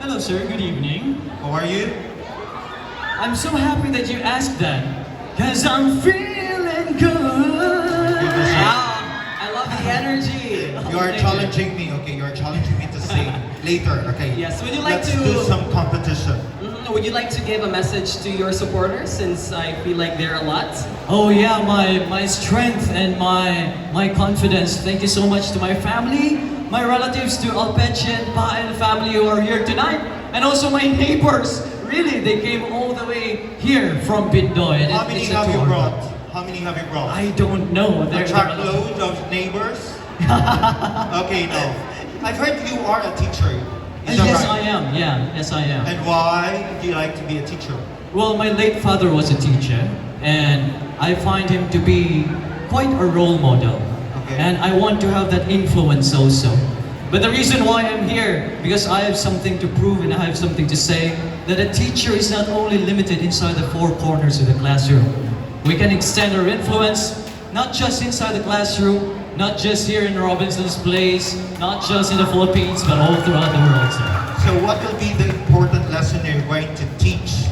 Hello, sir. Good evening. How are you? I'm so happy that you asked that. Cause I'm feeling good. Wow, I love the energy. You are challenging me, okay? You are challenging me to sing later, okay? Yes, would you like Let's to... do some competition. Would you like to give a message to your supporters since I feel like there are a lot? Oh yeah, my strength and my confidence. Thank you so much to my family, my relatives, to Alpeche and Pa and family who are here tonight, and also my neighbors. Really, they came all the way here from Bindoy. How many have you brought? How many have you brought? I don't know. A truckload of neighbors? Okay, no. I've heard you are a teacher. Is that Yes, right? I am. Yeah, yes, I am. And why do you like to be a teacher? Well, my late father was a teacher, and I find him to be quite a role model. Okay. And I want to have that influence also. But the reason why I'm here, because I have something to prove and I have something to say, that a teacher is not only limited inside the four corners of the classroom. We can extend our influence, not just inside the classroom, not just here in Robinson's Place, not just in the Philippines, but all throughout the world, sir. So what will be the important lesson you're going to teach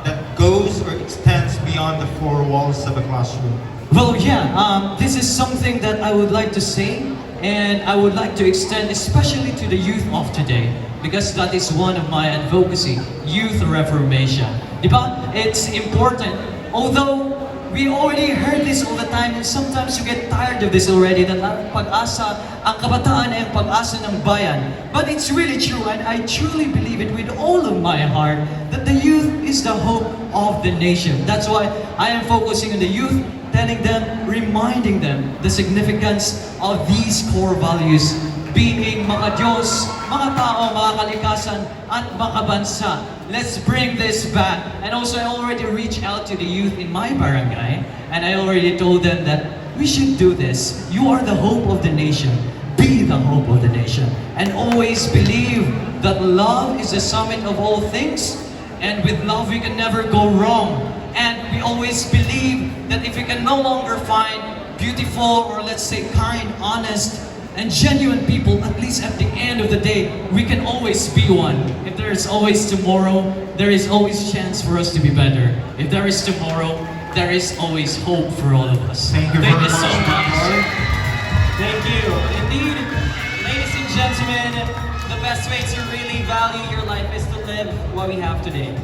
that goes or extends beyond the four walls of a classroom? Well, yeah, this is something that I would like to say, and I would like to extend especially to the youth of today, because that is one of my advocacy, youth reformation. Diba? It's important, although we already heard this all the time, and sometimes you get tired of this already, that ang pag-asa, ang kabataan ay ang pag-asa ng bayan. But it's really true, and I truly believe it with all of my heart, that the youth is the hope of the nation. That's why I am focusing on the youth, telling them, reminding them the significance of these core values, being mga Diyos, mga tao, mga kalikasan, at mga bansa. Let's bring this back. And also, I already reached out to the youth in my barangay, and I already told them that we should do this. You are the hope of the nation. Be the hope of the nation. And always believe that love is the summit of all things, and with love we can never go wrong. And we always believe that if we can no longer find beautiful, or let's say kind, honest, and genuine people, at least at the end of the day, we can always be one. If there is always tomorrow, there is always chance for us to be better. If there is tomorrow, there is always hope for all of us. Thank you very so much. much. Thank you. Indeed, ladies and gentlemen, the best way to really value your life is to live what we have today.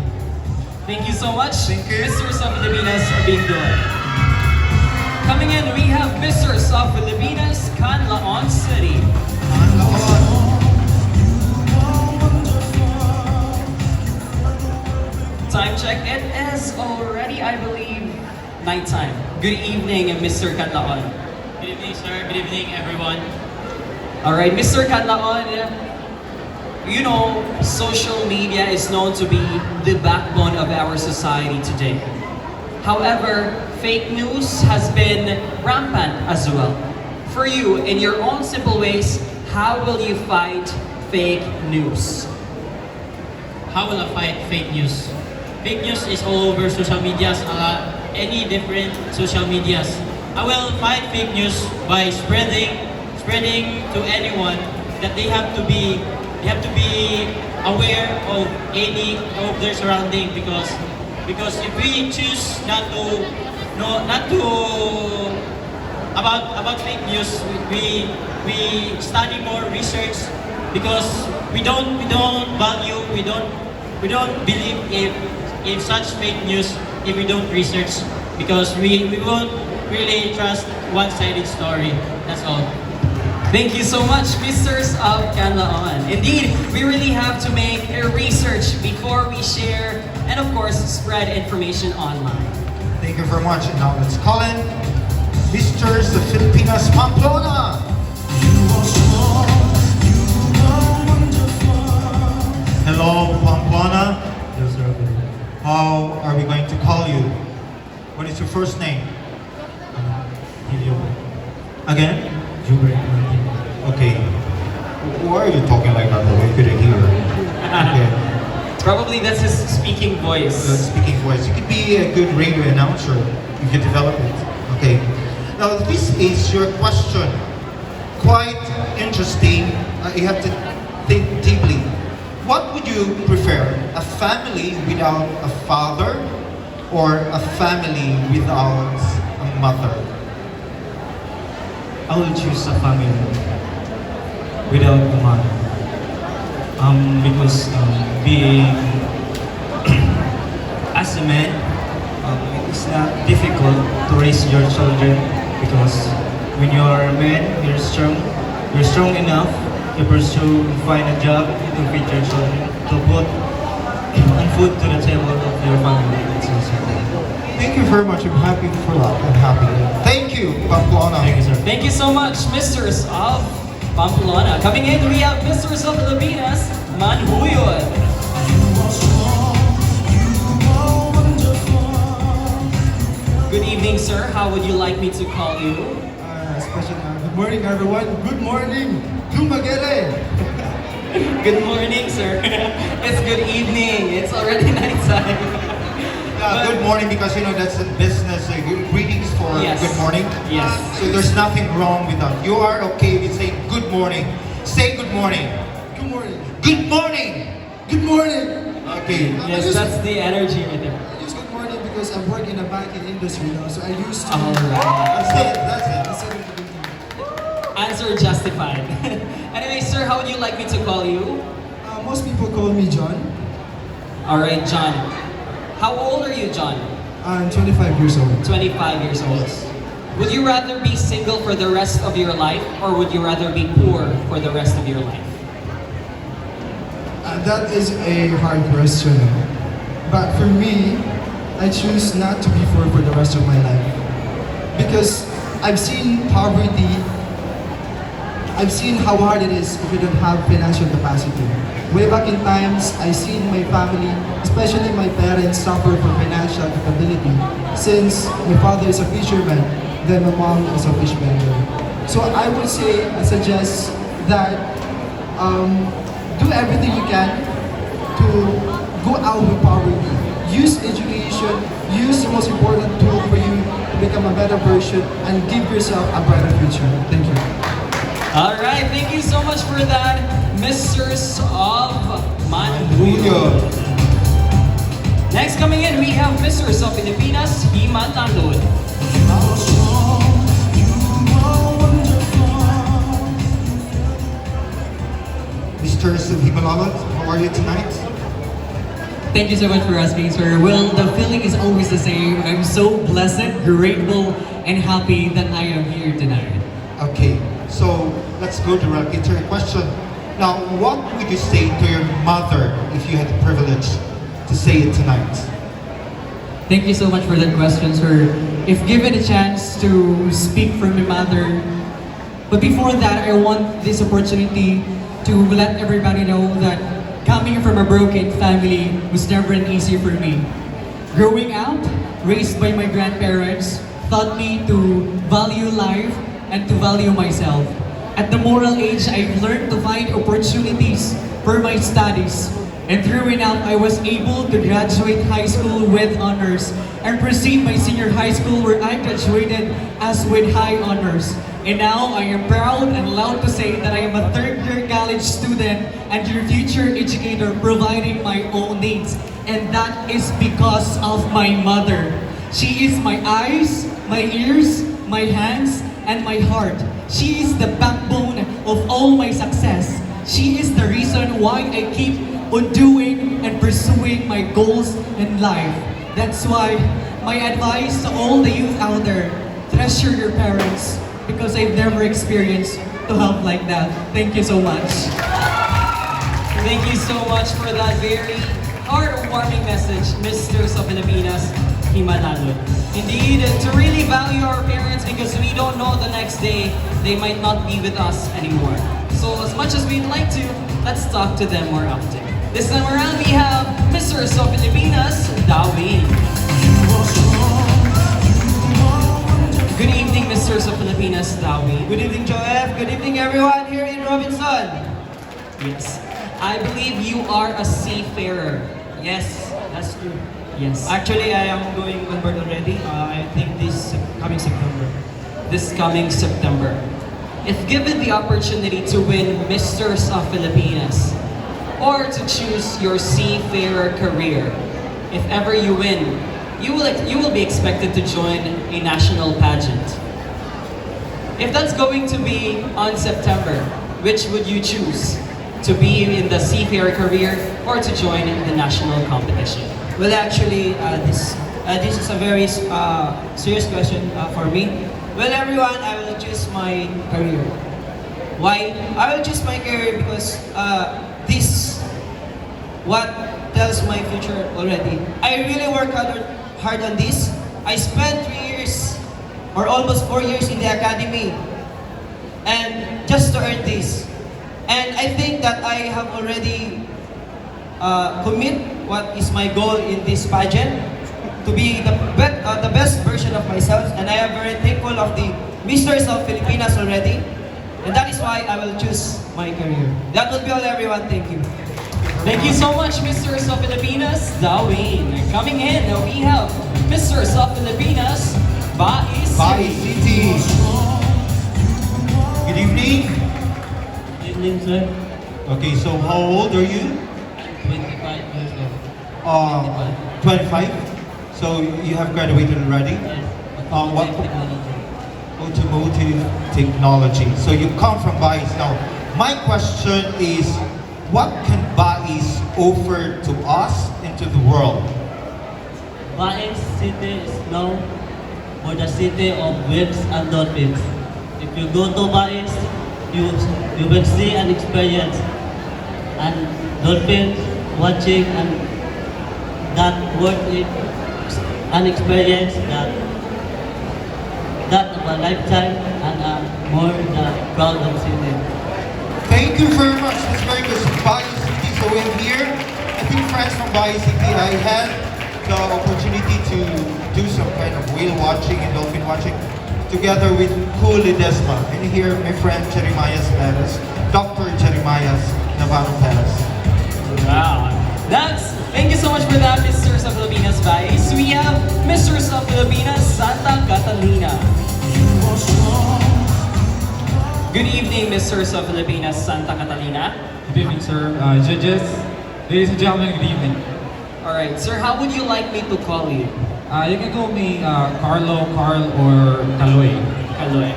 Thank you so much, Thank you. Mistress of Filipinas, Bindoy. Coming in, we have Mistress of Filipinas, Canlaon City. Time check, it is already, I believe, nighttime. Good evening, Mr. Canlaon. Good evening, sir. Good evening, everyone. Alright, Mr. Canlaon, you know, social media is known to be the backbone of our society today. However, fake news has been rampant as well. For you, in your own simple ways, how will you fight fake news? How will I fight fake news? Fake news is all over social medias, any different social medias. I will fight fake news by spreading to anyone that they have to be aware of their surrounding, because if we choose not to about fake news, we study more research, because we don't believe if such fake news if we don't research, because we won't really trust one-sided story. That's all. Thank you so much, Mistress of Canlaon. Indeed, we really have to make a research before we share and of course spread information online. Thank you very much. And now let's call in Mistress of Filipinas, Pamplona. Hello, Pamplona. Yes, sir. How are we going to call you? What is your first name? Helio. Again? Jubek. Okay. Why are you talking like that? We couldn't hear. Okay. Probably that's his speaking voice. Speaking voice. You could be a good radio announcer. You could develop it. Okay. Now this is your question. Quite interesting. You have to think deeply. What would you prefer? A family without a father or a family without a mother? I will choose a family without a mother. Because being as a man, it's not difficult to raise your children because when you are a man, you're strong enough to pursue, find a job, to feed your children, to put on food to the table of your family. It's also. Thank you very much. I'm happy for that. I'm happy. Thank you, Pamplona. Thank you, sir. Thank you so much, Mistress of Pamplona. Coming in, we have Mistress of Filipinas, Manhuyod. Good evening, sir. How would you like me to call you? Good morning, everyone. Good morning, Lumagere. Good morning, sir. It's good evening. It's already nighttime. Good morning, because you know that's a business. Greetings for Yes. good morning. Yes. So there's nothing wrong with that. You are okay with saying good morning. Say good morning. Good morning. Good morning. Good morning. Okay. Yes, that's the energy right there. I use good morning because I work in the banking industry now, so I used to. Alright. That's it. That's it. Instead of good morning. Answer justified. Anyway, sir, how would you like me to call you? Most people call me John. Alright, John. How old are you, John? I'm 25 years old. 25 years old. Would you rather be single for the rest of your life, or would you rather be poor for the rest of your life? That is a hard question. But for me, I choose not to be poor for the rest of my life. Because I've seen poverty, I've seen how hard it is if you don't have financial capacity. Way back in times, I seen my family, especially my parents, suffer from financial capability. Since my father is a fisherman, then my mom is a fish vendor. So I would say, I suggest that do everything you can to go out of poverty. Use education, use the most important tool for you to become a better version and give yourself a brighter future. Thank you. Alright, thank you so much for that, Mistress of Manhuyod. Next coming in, we have Mistress of Filipinas, Himatalod. Mr. Himalalot, how are you tonight? Thank you so much for asking, sir. Well, the feeling is always the same. I'm so blessed, grateful, and happy that I am here tonight. Okay, so let's go directly to your question. Now, what would you say to your mother if you had the privilege to say it tonight? Thank you so much for that question, sir. If given a chance to speak from my mother, but before that, I want this opportunity to let everybody know that coming from a broken family was never an easy for me. Growing up, raised by my grandparents, taught me to value life and to value myself. At the moral age, I've learned to find opportunities for my studies. And through enough, I was able to graduate high school with honors and proceed my senior high school where I graduated as with high honors. And now I am proud and allowed to say that I am a third-year college student and your future educator providing my own needs. And that is because of my mother. She is my eyes, my ears, my hands, and my heart. She is the backbone of all my success. She is the reason why I keep on doing and pursuing my goals in life. That's why my advice to all the youth out there, treasure your parents because I've never experienced to have like that. Thank you so much. Thank you so much for that very heartwarming message, Mistress of Filipinas, Himatalod. Indeed, to really value our parents because we don't know the next day they might not be with us anymore. So as much as we'd like to, let's talk to them more often. This time around, we have Mistress of Filipinas, Dawi. Good evening, Mistress of Filipinas, Dawi. Good evening, Joef. Good evening, everyone here in Robinson. Yes. I believe you are a seafarer. Yes, that's true. Yes. Actually, I am going convert already. I think this coming September. This coming September. If given the opportunity to win Mistress of Filipinas, or to choose your seafarer career? If ever you win, you will be expected to join a national pageant. If that's going to be on September, which would you choose? To be in the seafarer career or to join the national competition? Well, actually, this is a very serious question for me. Well, everyone, I will choose my career. Why? I will choose my career because this what tells my future already. I really work hard on this. I spent 3 years or almost 4 years in the academy and just to earn this. And I think that I have already commit what is my goal in this pageant to be the best version of myself, and I am very thankful of the Mistress of Filipinas already, and that is why I will choose my career. That will be all, everyone. Thank you. Thank you so much, Mistress of Filipinas, Dawin. Coming in, we have Mistress of Filipinas, Bai Bye, City. City. Good evening. Evening, sir. Okay, so how old are you? 25 years old. 25. So you have graduated already? Yes. What? Technology. Automotive technology. So you come from BAIS. Now, my question is, what can BAIS offer to us and to the world? Baez City is known for the city of waves and dolphins. If you go to Baez, you will see and experience and dolphins watching and that worth it, an experience that of a lifetime and more the proud of city. Thank you very much. That's very good. BAIS City. So we're here. I think friends from BAIS City, I had the opportunity to do some kind of whale watching and dolphin watching together with Cooley Desma. And here, my friend Jeremiah Perez, Dr. Jeremiah Navarro Perez. Wow. Thank you so much for that, Mistress of Filipinas, Vice. We have Mistress of Filipinas, Santa Catalina. Good evening, Mistress of Filipinas, Santa Catalina. Good evening, sir. Judges, ladies and gentlemen, good evening. Alright, sir, how would you like me to call you? You can call me Carlo, Carl, or Kaloy. Kaloy.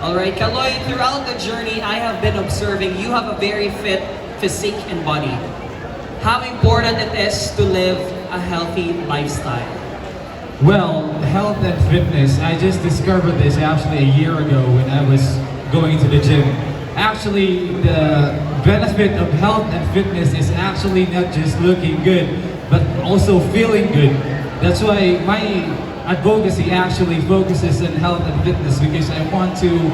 Alright, Kaloy, throughout the journey, I have been observing you have a very fit physique and body. How important it is to live a healthy lifestyle. Well, health and fitness, I just discovered this actually a year ago when I was going to the gym. Actually, the benefit of health and fitness is actually not just looking good, but also feeling good. That's why my advocacy actually focuses on health and fitness, because I want to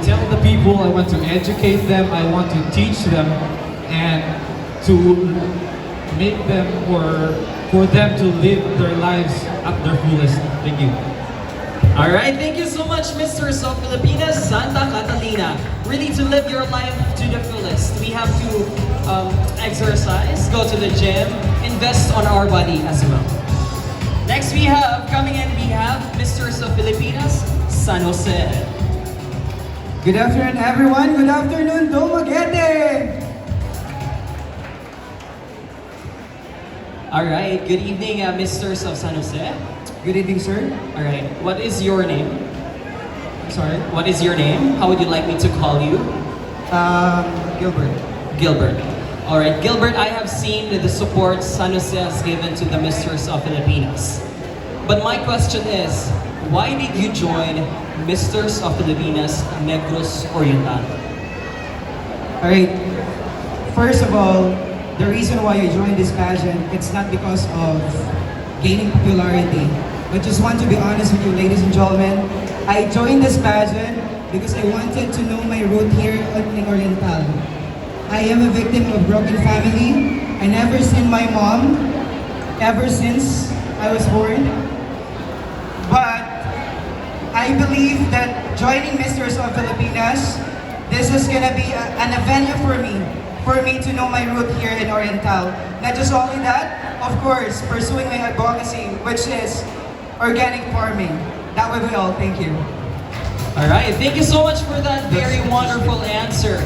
tell the people, I want to educate them, I want to teach them, and to make them, or for them to live their lives at their fullest. Thank you. Alright, thank you so much, Mistress of Filipinas, Santa Catalina. Really, to live your life to the fullest, we have to exercise, go to the gym, invest on our body as well. Next we have Mistress of Filipinas, San Jose. Good afternoon, everyone. Good afternoon, Dumaguete. Alright, good evening, Mistress of San Jose. Good evening, sir. Alright, what is your name? I'm sorry. What is your name? How would you like me to call you? Gilbert. Gilbert. Alright, Gilbert, I have seen the support San Jose has given to the Mistress of Filipinas. But my question is, why did you join Mistress of Filipinas Negros Oriental? Alright. First of all, the reason why I joined this pageant, it's not because of gaining popularity. But just want to be honest with you, ladies and gentlemen. I joined this pageant because I wanted to know my root here in Oriental. I am a victim of broken family. I never seen my mom ever since I was born. But I believe that joining Mistress of Filipinas, this is gonna be an avenue for me to know my root here in Oriental. Not just only that, of course, pursuing my advocacy, which is organic farming. That will be all. Thank you. Alright, thank you so much for that very wonderful answer.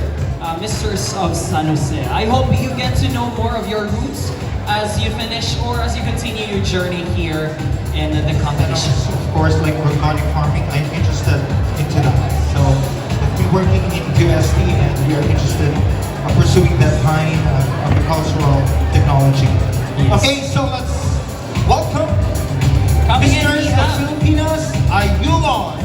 Mistress of San Jose. I hope you get to know more of your roots as you finish or as you continue your journey here in the And competition. also, of course, like organic farming, I'm interested into that. So I've been working in USD and we are interested in pursuing that kind of agricultural technology. Yes. Okay, so let's welcome Coming in, Mistress we of have Filipinas, Ayulon.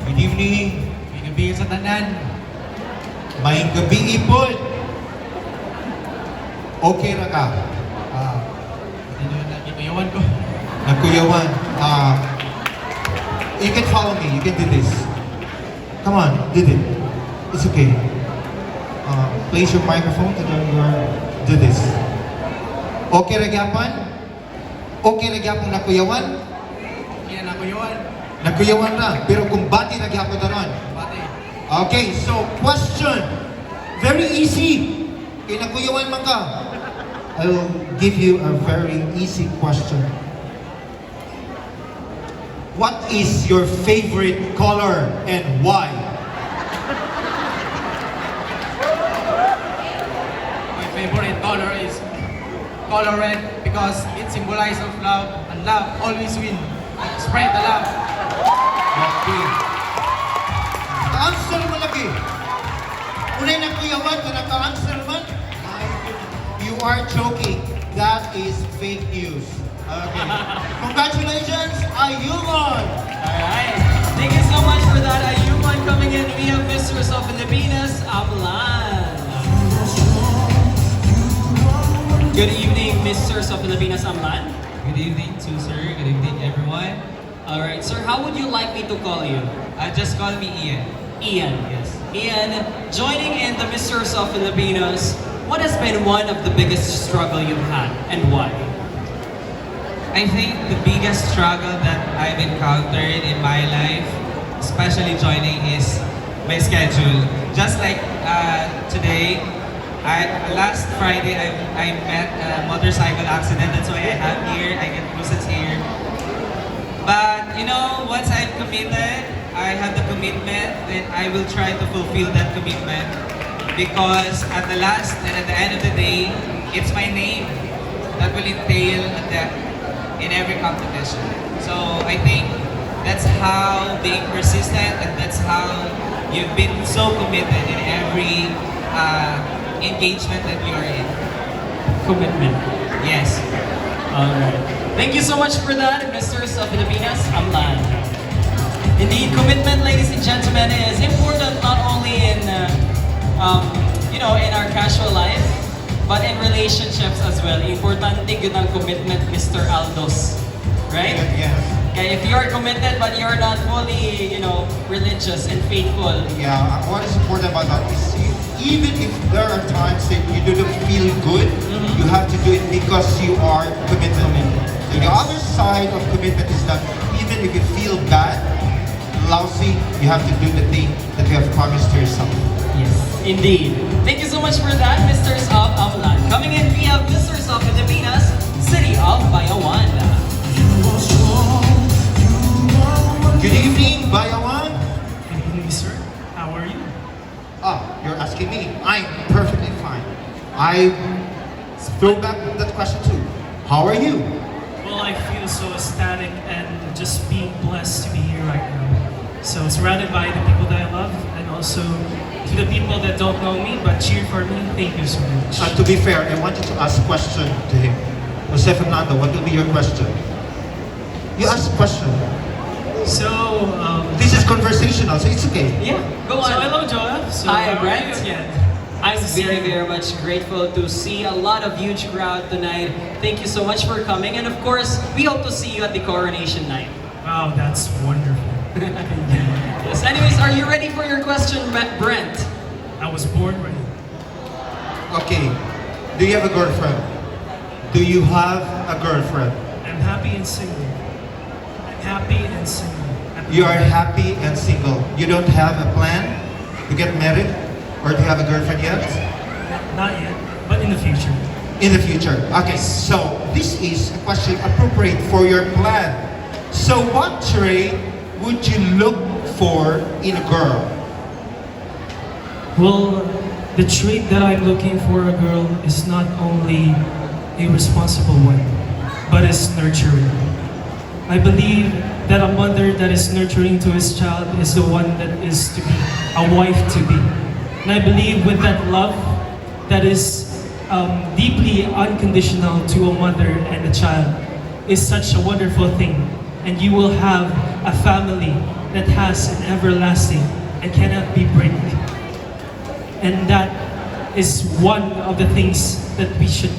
Good evening. May gabi sa tanan. May gabi ipon. Okay ra ka? Ito na ipayawan ko. Nagkuyawan. You can follow me. You can do this. Come on, did it. It's okay. Place your microphone and then do this. Okay ra gyapon? Okay ra gyapon nakuyawan? Yan ako yun. Nagkuyawan ra, pero kung bati ra gyapon taron. Bate. Okay, so question. Very easy. Kay nakuyawan man ka. I will give you a very easy question. What is your favorite color and why? My favorite color is color red because it symbolizes of love and love always win. Spread the love. Okay. Naka-answer mo lagi. Unay nakuyawan, kung naka-answer man, you are joking. That is fake news. Okay. Congratulations, Ayulon! Alright. Thank you so much for that, Ayuman. Coming in, we have Mistress of Filipinas, Amlan. Good evening, Mistress of Filipinas, Amlan. Good evening to sir. Good evening everyone. Alright, sir, how would you like me to call you? Just call me Ian. Ian. Yes. Ian, joining in the Mistress of Filipinas, what has been one of the biggest struggle you've had and why? I think the biggest struggle that I've encountered in my life, especially joining, is my schedule. Just like today, last Friday I met a motorcycle accident. That's why I have here. I get bruises here. But you know, once I've committed, I have the commitment, then I will try to fulfill that commitment. Because at the last and at the end of the day, it's my name that will entail a death in every competition. So I think that's how being persistent and that's how you've been so committed in every engagement that you're in. Commitment. Yes. Alright. Thank you so much for that, Mistress of Filipinas, Amlan. Indeed, commitment, ladies and gentlemen, is important not only in, in our casual life, but in relationships as well. Importante yun ang commitment, Mr. Aldos. Right? Yes. Okay, if you are committed but you're not fully, religious and faithful, Yeah, what is important about that is even if there are times that you don't feel good, you have to do it because you are committed. So the other side of commitment is that even if you feel bad, lousy, you have to do the thing that you have promised to yourself. yes, indeed. Thank you so much for that, Mistress of Amlan. Coming in, we have Mistress of Filipinas, City of Bayawan. Good evening, Bayawan. Good evening, sir. How are you? You're asking me. I'm perfectly fine. I throw back that question too. How are you? Well, I feel so ecstatic and just being blessed to be here right now. So surrounded by the people that I love and also to the people that don't know me but cheer for me, thank you so much. To be fair, I wanted to ask a question to him. Jose Fernando, what will be your question? You ask a question. So, This is conversational, so it's okay. Yeah, go on. so hello, Joel. So Hi, how are Brent. you again? I'm Nice to see very, you. very much grateful to see a lot of huge crowd tonight. Thank you so much for coming. And of course, we hope to see you at the coronation night. Wow, that's wonderful. Yes. Anyways, are you ready for your question, Brent? I was born ready. Okay. Do you have a girlfriend? Do you have a girlfriend? I'm happy and single. I'm happy and single. You are happy and single. You don't have a plan to get married? Or do you have a girlfriend yet? Not yet, but in the future. In the future. Okay, so this is a question appropriate for your plan. So what trait would you look for in a girl? Well, the trait that I'm looking for a girl is not only a responsible one, but is nurturing. I believe that a mother that is nurturing to his child is the one that is to be a wife to be. And I believe with that love that is deeply unconditional to a mother and a child is such a wonderful thing. And you will have a family that has an everlasting and cannot be break. And that is one of the things that we should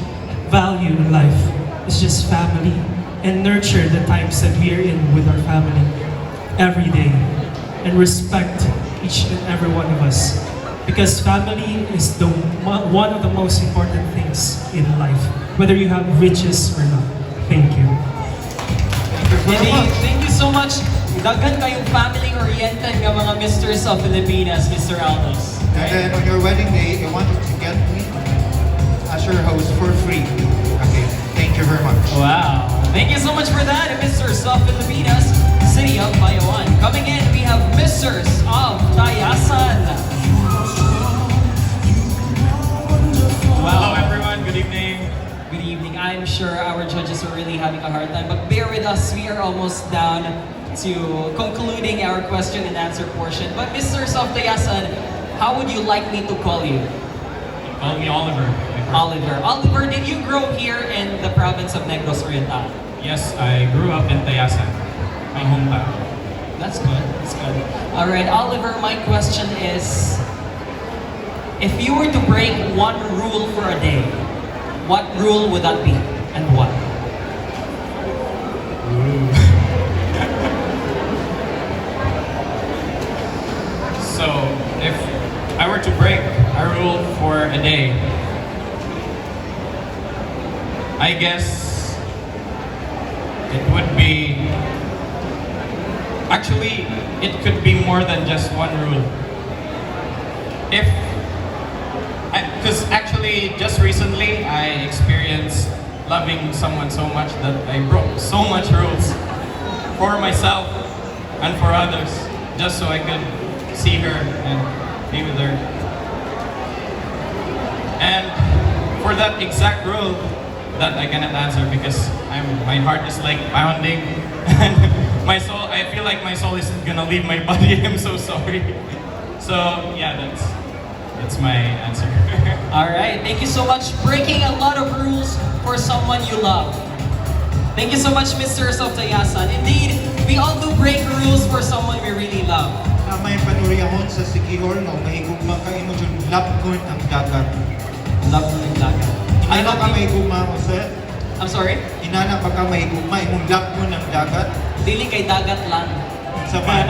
value in life. It's just family and nurture the times that we are in with our family every day and respect each and every one of us. Because family is one of the most important things in life, whether you have riches or not. Thank you. Indeed, thank you so much. Daghan kayong family-oriented nga mga Mistress of Filipinas, Mr. Aldos. And then on your wedding day, I want you to get me as your host for free. Okay, thank you very much. Wow. Thank you so much for that, Mistress of Filipinas, City of Bayawan. Coming in, we have Mistress of Tayasan. Hello everyone, good evening. Good evening. I'm sure our judges are really having a hard time, but bear with us. We are almost down to concluding our question and answer portion. But Mistress of Tayasan, how would you like me to call you? Call me Oliver. Oliver. Oliver, did you grow here in the province of Negros Oriental? Yes, I grew up in Tayasan, my hometown. That's good. That's good. All right, Oliver, my question is, if you were to break one rule for a day, what rule would that be and why? So, if I were to break a rule for a day, I guess it would be, actually, it could be more than just one rule. Because actually, just recently, I experienced loving someone so much that I broke so much rules for myself and for others, just so I could see her and be with her. And for that exact rule that I cannot answer because my heart is like pounding and my soul, I feel like my soul isn't gonna leave my body. I'm so sorry. So yeah, that's my answer. All right, thank you so much. Breaking a lot of rules for someone you love. Thank you so much, Mr. Tayasan. Indeed, we all do break rules for someone we really love. May panuriyahon sa Sikihor, no, mahigugma ka imo dyan, lapkon ang dagat. Lapkon ang dagat. Inana ka mahigugma mo, sir? I'm sorry? Inana pa ka mahigugma, imong lapkon ang dagat. Dili kay dagat lang. Saman.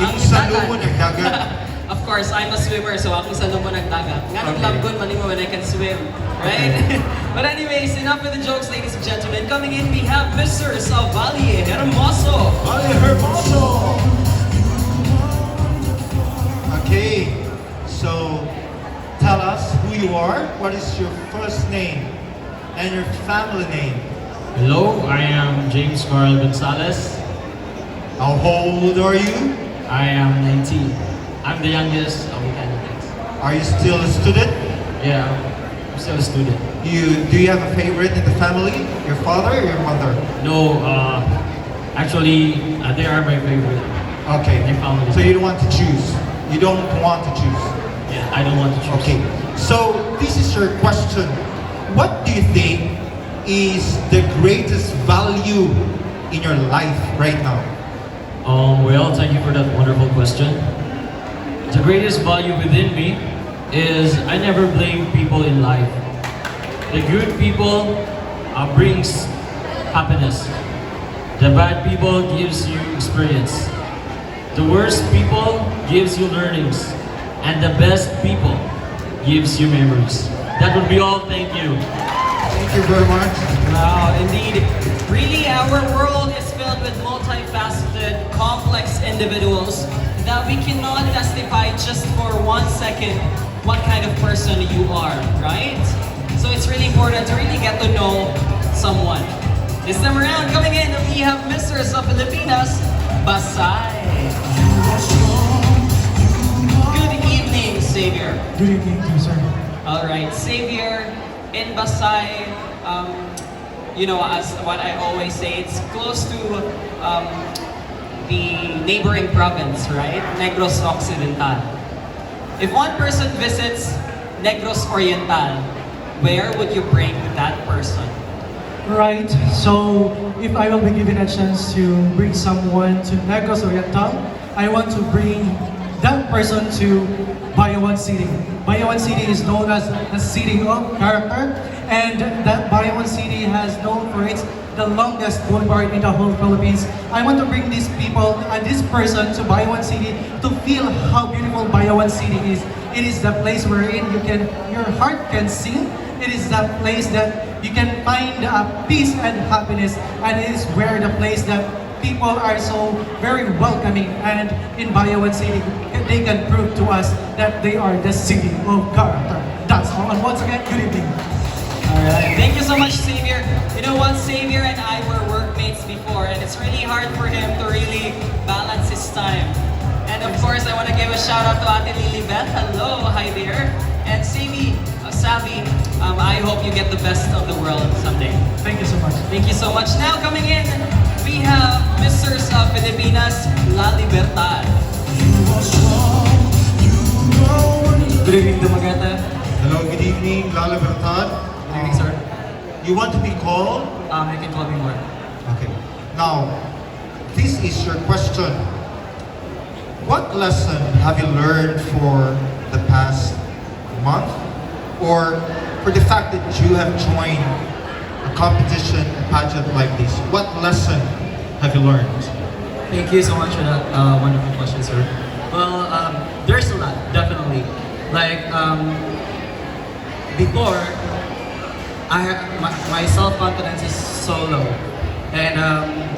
Imong salumon ang dagat. Of course, I'm a swimmer, so ako sa lumon ng dagat. Nga nang labgon, malimo when I can swim. Right? Okay. But anyways, enough with the jokes, ladies and gentlemen. Coming in, we have Mr. Valle Hermoso. Valle Hermoso! Okay, so tell us who you are, what is your first name, and your family name. Hello, I am James Carl Gonzalez. How old are you? I am 19. I'm the youngest of the candidates. Are you still a student? Yeah, I'm still a student. Do you have a favorite in the family? Your father or your mother? No, actually, they are my favorite. Okay, My family. so you don't want to choose. You don't want to choose. Yeah, I don't want to choose. Okay, so this is your question. What do you think is the greatest value in your life right now? Well, thank you for that wonderful question. The greatest value within me is I never blame people in life. The good people brings happiness. The bad people gives you experience. The worst people gives you learnings. And the best people gives you memories. That would be all. Thank you. Thank you very much. Wow, indeed. Really, our world is filled with multifaceted, complex individuals that we cannot testify just for 1 second what kind of person you are, right? So it's really important to really get to know someone. This time around, coming in, we have Mistress of Filipinas, Basay. Good evening, Xavier. Good evening to you, sir. All right, Xavier, in Basay, as what I always say, it's close to the neighboring province, right? Negros Occidental. If one person visits Negros Oriental, where would you bring that person? Right, so if I will be given a chance to bring someone to Negros Oriental, I want to bring that person to Bayawan City. Bayawan City is known as a city of character, and that Bayawan City has known for its the longest boulevard in the whole Philippines. I want to bring these people and this person to Bayawan City to feel how beautiful Bayawan City is. It is the place wherein your heart can sing. It is the place that you can find peace and happiness, and it is where the place that people are so very welcoming, and in Bayawan City they can prove to us that they are the city of character. That's all, and once again, good evening. Alright, thank you so much, Xavier. You know what, Xavier and I were workmates before, and it's really hard for him to really balance his time. And of course, I want to give a shout out to Ate Lilibet. Hello, hi there. And Savvy, I hope you get the best of the world someday. Thank you so much. Thank you so much. Now coming in, we have Mistress of Filipinas, La Libertad. Good evening, Dumaguete. Hello, good evening, La Libertad. Good evening, sir. You want to be called? You can call me more. Okay. Now, this is your question. What lesson have you learned for the past month? Or for the fact that you have joined a competition, a pageant like this? What lesson have you learned? Thank you so much for that wonderful question, sir. Well, there's a lot, definitely. Like, before, my self-confidence is so low. And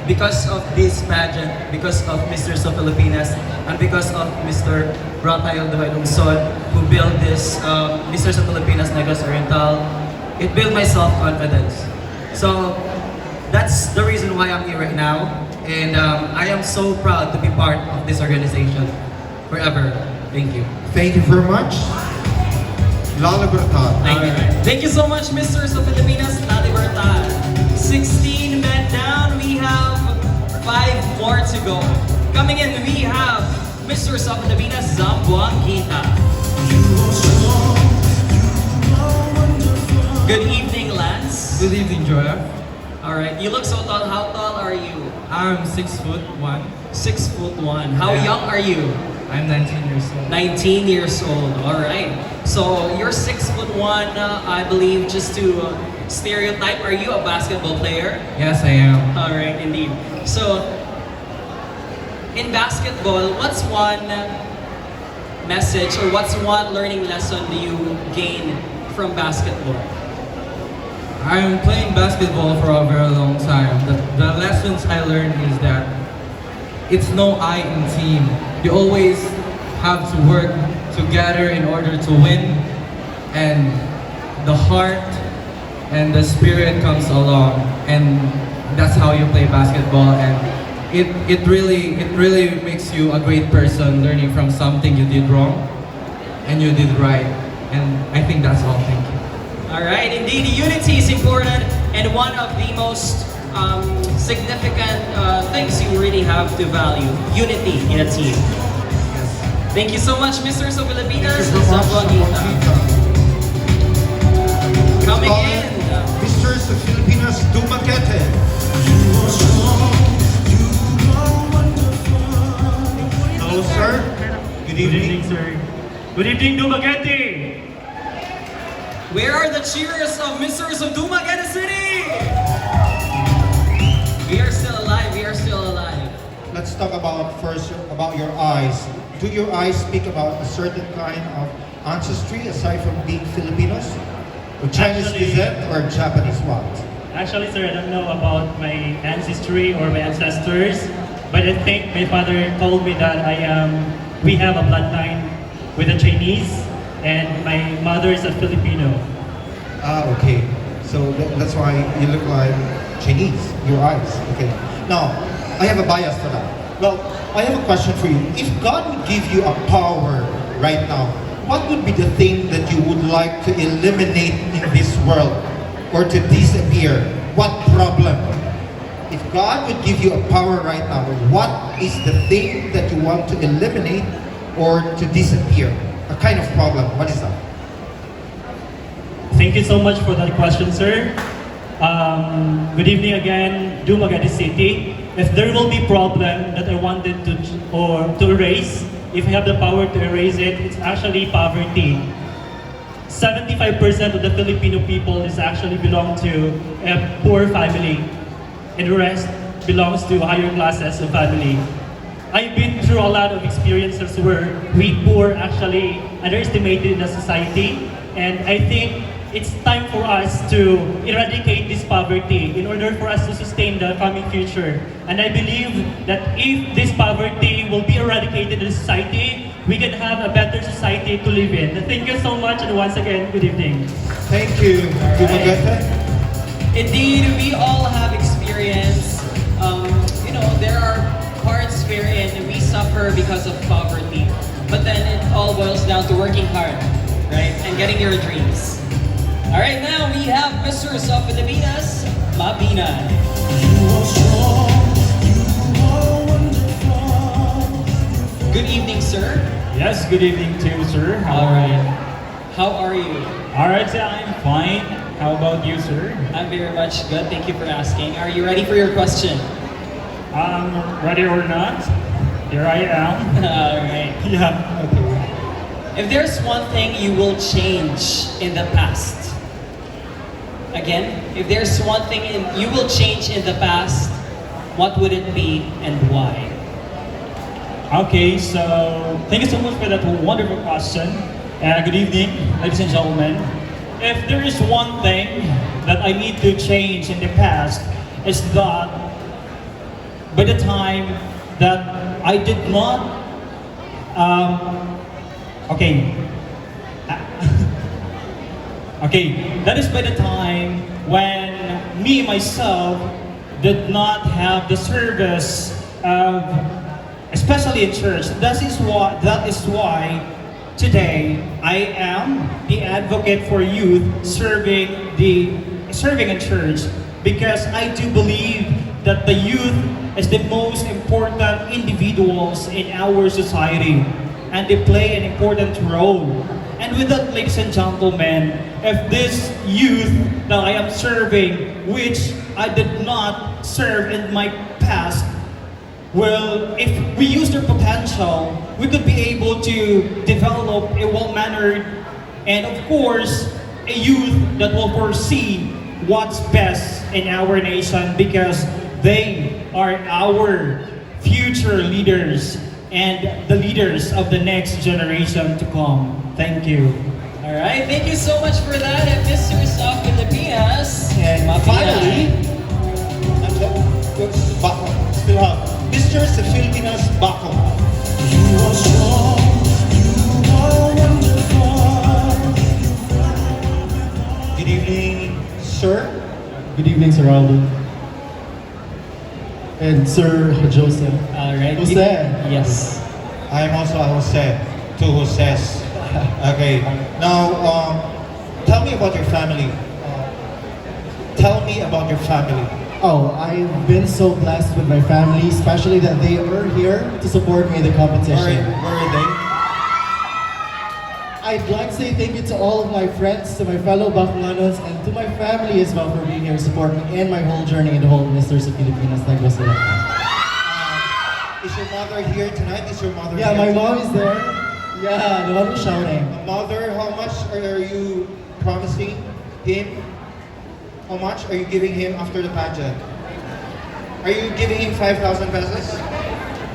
because of this pageant, because of Mistress of Filipinas, and because of Mr. Rafael Duvailungsod, who built this Mistress of Filipinas Negros Oriental, it built my self-confidence. So that's the reason why I'm here right now, and I am so proud to be part of this organization forever. Thank you. Thank you very much. La Libertad. Thank you so much, Mistress of Filipinas, La Libertad. 16 men down, we have 5 more to go. Coming in, we have Mistress of Filipinas, Zamboanguita. Good evening, Lance. Good evening, Joya. Alright, you look so tall. How tall are you? I'm 6'1". 6'1". How young are you? I'm 19 years old. 19 years old, alright. So you're 6'1", I believe, just to stereotype, are you a basketball player? Yes, I am. Alright, indeed. So, in basketball, what's one message or what's one learning lesson do you gain from basketball? I'm playing basketball for a very long time. The lessons I learned is that it's no I in team. You always have to work together in order to win, and the heart and the spirit comes along, and that's how you play basketball. And it really makes you a great person, learning from something you did wrong and you did right. And I think that's all. Thank you. Alright, indeed, unity is important, and one of the most significant things you really have to value, unity in a team. Thank you so much, Mistress of Filipinas, Zamboanguita. Coming in, Mistress of Filipinas, Dumaguete. Hello, sir. Good evening, sir. Good evening, Dumaguete. where are the cheers of Mistress of Dumaguete City? We are still alive, we are still alive. Let's talk about first about your eyes. Do your eyes speak about a certain kind of ancestry aside from being Filipinos? Or Chinese descent or Japanese what? Actually, sir, I don't know about my ancestry or my ancestors, but I think my father told me that we have a bloodline with the Chinese, and my mother is a Filipino. Ah, okay. So that's why you look like Chinese, your eyes. Okay. Now, I have a bias for that. Well, I have a question for you. If God would give you a power right now, what would be the thing that you would like to eliminate in this world or to disappear? What problem? If God would give you a power right now, what is the thing that you want to eliminate or to disappear? A kind of problem. What is that? Thank you so much for that question, sir. Good evening again, Dumaguete City. If there will be problem that I wanted to erase, if I have the power to erase it, it's actually poverty. 75% of the Filipino people is actually belong to a poor family, and the rest belongs to higher classes of family. I've been through a lot of experiences where we poor actually underestimated in the society, and I think it's time for us to eradicate this poverty in order for us to sustain the coming future. And I believe that if this poverty will be eradicated in society, we can have a better society to live in. Thank you so much, and once again, good evening. Thank you. Indeed, we all have experience. There are parts wherein we suffer because of poverty, but then it all boils down to working hard, right? And getting your dreams. All right, now we have Mistress of Filipinas, Mabina. Good evening, sir. Yes, good evening too, sir. All right. How are you? All right, sir, I'm fine. How about you, sir? I'm very much good. Thank you for asking. Are you ready for your question? Ready or not, here I am. All right. Yeah. Okay. If there's one thing you will change in the past, again, if there's one thing you will change in the past, what would it be and why? Okay, so thank you so much for that wonderful question. Good evening, ladies and gentlemen. If there is one thing that I need to change in the past, is that by the time that I did not, okay, that is by the time when me myself did not have the service of, especially in church. That is why today I am the advocate for youth serving in church, because I do believe that the youth is the most important individuals in our society, and they play an important role. And with that, ladies and gentlemen, if this youth that I am serving, which I did not serve in my past, well, if we use their potential, we could be able to develop a well-mannered and, of course, a youth that will foresee what's best in our nation, because they are our future leaders and the leaders of the next generation to come. Thank you. All right, thank you so much for that, Mistress of Filipinas. And finally, still have Mistress of Filipinas, Bako. You are strong, you are wonderful. Good evening, sir. Good evening, Sir Aldo. And Sir Joseph. All right. Jose. Yes. I am also a Jose. Two Joses. Okay. Now, tell me about your family. Tell me about your family. Oh, I've been so blessed with my family, especially that they are here to support me in the competition. Where are they? I'd like to say thank you to all of my friends, to my fellow Baclanos, and to my family as well for being here to support me in my whole journey in the whole Mistress of Filipinas, Negros. Is your mother here tonight? Is your mother Yeah, here? my mom is there. Yeah, the one who's shouting. Mother, how much are you promising him? How much are you giving him after the pageant? Are you giving him 5,000 pesos?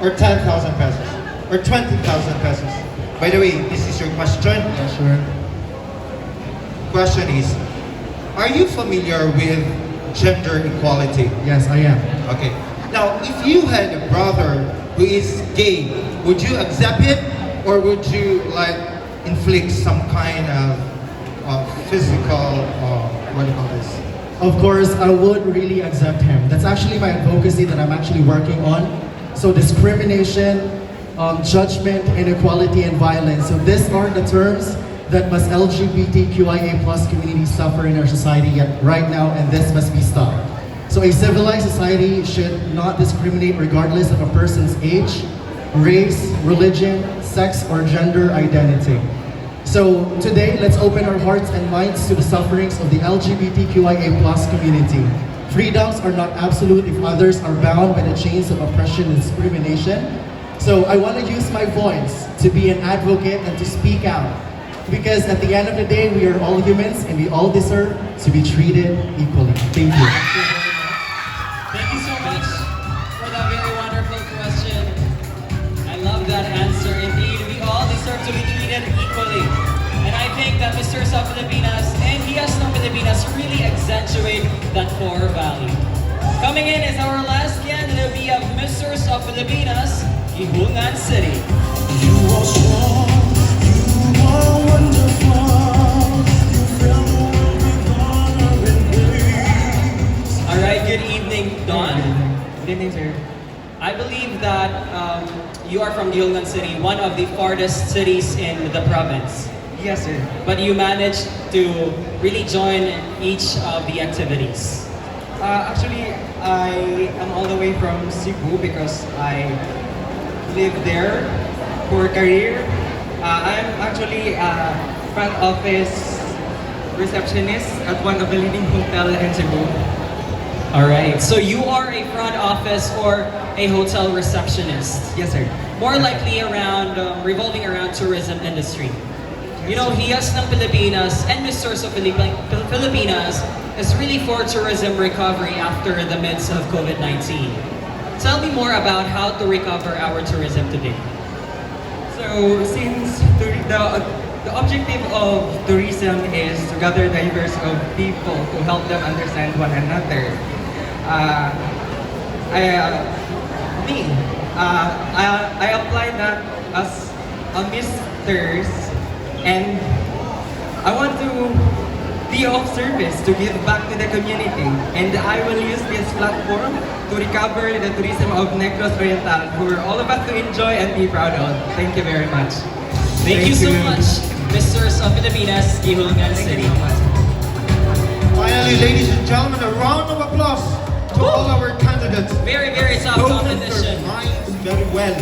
Or 10,000 pesos? Or 20,000 pesos? By the way, this is your question. Yeah, sure. Question is, are you familiar with gender equality? Yes, I am. Okay. Now, if you had a brother who is gay, would you accept it? Or would you like inflict some kind of physical, what do you call this? Of course, I would really accept him. That's actually my advocacy that I'm actually working on. So discrimination, judgment, inequality, and violence. So these are the terms that must LGBTQIA plus community suffer in our society right now, and this must be stopped. So a civilized society should not discriminate regardless of a person's age, race, religion, sex, or gender identity. So today, let's open our hearts and minds to the sufferings of the LGBTQIA plus community. Freedoms are not absolute if others are bound by the chains of oppression and discrimination. So I want to use my voice to be an advocate and to speak out. Because at the end of the day, we are all humans and we all deserve to be treated equally. Thank you. Thank you so much for that very wonderful question. I love that answer. Indeed, we all deserve to be treated equally. And I think that Mistress of Filipinas and Hiyas ng Filipinas really accentuate that core value. Coming in is our last candidate. We have Mistress of Filipinas, Gihungan City. You are strong, you are wonderful, you fill the world with honor and grace. Alright, good evening, Don. Good evening, sir. I believe that you are from Gihungan City, one of the farthest cities in the province. Yes, sir. But you managed to really join each of the activities. Actually, I am all the way from Cebu because I live there for career. I'm actually a front office receptionist at one of the leading hotels in Cebu. Alright, so you are a front office or a hotel receptionist? Yes, sir. More likely around, revolving around tourism industry. You know, Hiyas ng Pilipinas and Mistress of Filipinas is really for tourism recovery after the midst of COVID-19. Tell me more about how to recover our tourism today. So, since the objective of tourism is to gather diverse of people to help them understand one another, I applied that as a Mistress, and I want to be of service to give back to the community, and I will use this platform to recover the tourism of Negros Oriental for all of us to enjoy and be proud of. Thank you very much. Thank you so much, Mistress of Filipinas, Gihungan City. Finally, ladies and gentlemen, a round of applause to all our candidates. Very, very tough Spoken competition. their minds very well.